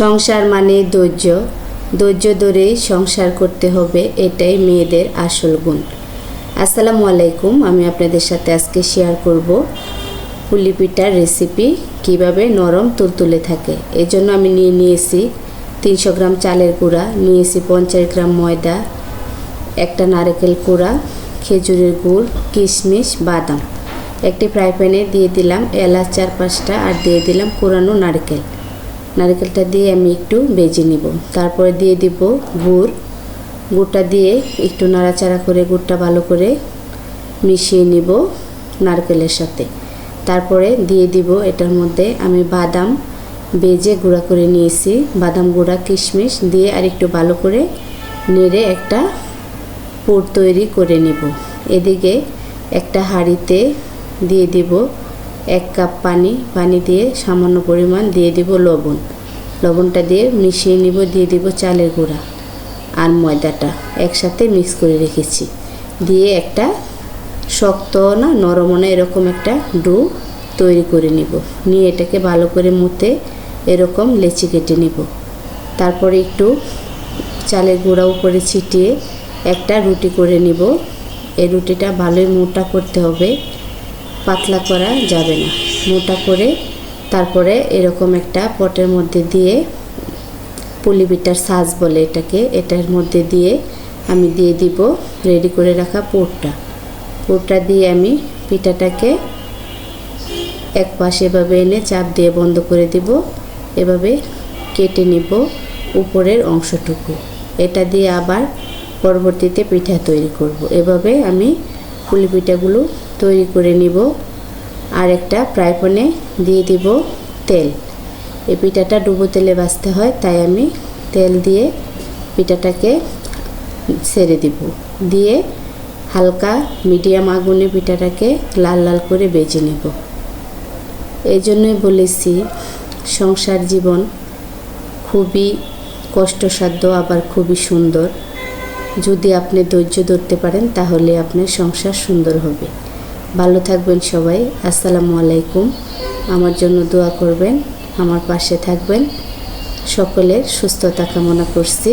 সংসার মানে ধৈর্য, ধৈর্য ধরেই সংসার করতে হবে, এটাই মেয়েদের আসল গুণ। আসসালামু আলাইকুম, আমি আপনাদের সাথে আজকে শেয়ার করব পুলি পিঠার রেসিপি, কিভাবে নরম তুলতুলে থাকে। এজন্য আমি নিয়েছি 300 গ্রাম চালের গুঁড়া, নিয়েছি 50 গ্রাম ময়দা, একটা নারকেল কোড়া, খেজুরের গুড়, কিশমিশ, বাদাম। একটি ফ্রাই প্যানে দিয়ে দিলাম এলাচ 4-5টা আর দিয়ে দিলাম কোরানো নারকেলটা দিয়ে আমি একটু ভেজে নিব। তারপরে দিয়ে দিব গুড়টা দিয়ে একটু নাড়াচাড়া করে গুড়টা ভালো করে মিশিয়ে নিব নারকেলের সাথে। তারপরে দিয়ে দিব এটার মধ্যে আমি বাদাম ভেজে গুঁড়া করে নিয়েছি, বাদাম গুঁড়া, কিশমিশ দিয়ে আর একটু ভালো করে নেড়ে একটা পুর তৈরি করে নিব। এদিকে একটা হাঁড়িতে দিয়ে দিব 1 কাপ পানি দিয়ে সামান্য পরিমাণ দিয়ে দিব লবণটা দিয়ে মিশিয়ে নিব। দিয়ে দিব চালের গুঁড়া আর ময়দাটা একসাথে মিক্স করে রেখেছি, দিয়ে একটা শক্ত না নরম না এরকম একটা ডো তৈরি করে নিব। নিয়ে এটাকে ভালো করে মুথে এরকম লেচি কেটে নিব। তারপরে একটু চালের গুঁড়া উপরে ছিটিয়ে একটা রুটি করে নিব। এই রুটিটা ভালোই মোটা করতে হবে, পাতলা করা যাবে না, মোটা করে তারপরে এরকম একটা পটের মধ্যে দিয়ে, পুলি পিঠার সাজ বলে এটাকে, এটার মধ্যে দিয়ে আমি দিয়ে দিব রেডি করে রাখা পুরটা দিয়ে আমি পিঠাটাকে এক পাশে এভাবে এনে চাপ দিয়ে বন্ধ করে দিব। এভাবে কেটে নিব উপরের অংশটুকু, এটা দিয়ে আবার পরবর্তীতে পিঠা তৈরি করব। এভাবে আমি পুলি পিঠাগুলো তৈরি করে নিব। আর একটা ফ্রাই প্যানে দিয়ে দিব তেল। এই পিঠাটা ডুবো তেলে ভাজতে হয়, তাই আমি তেল দিয়ে পিঠাটাকে ছেড়ে দিব, দিয়ে হালকা মিডিয়াম আগুনে পিঠাটাকে লাল লাল করে ভেজে নেব। এই জন্যই বলেছি সংসার জীবন খুবই কষ্টসাধ্য, আবার খুবই সুন্দর। যদি আপনি ধৈর্য ধরতে পারেন তাহলে আপনার সংসার সুন্দর হবে। ভালো থাকবেন সবাই। আসসালামু আলাইকুম। আমার জন্য দোয়া করবেন, আমার পাশে থাকবেন। সকলের সুস্থতা কামনা করছি।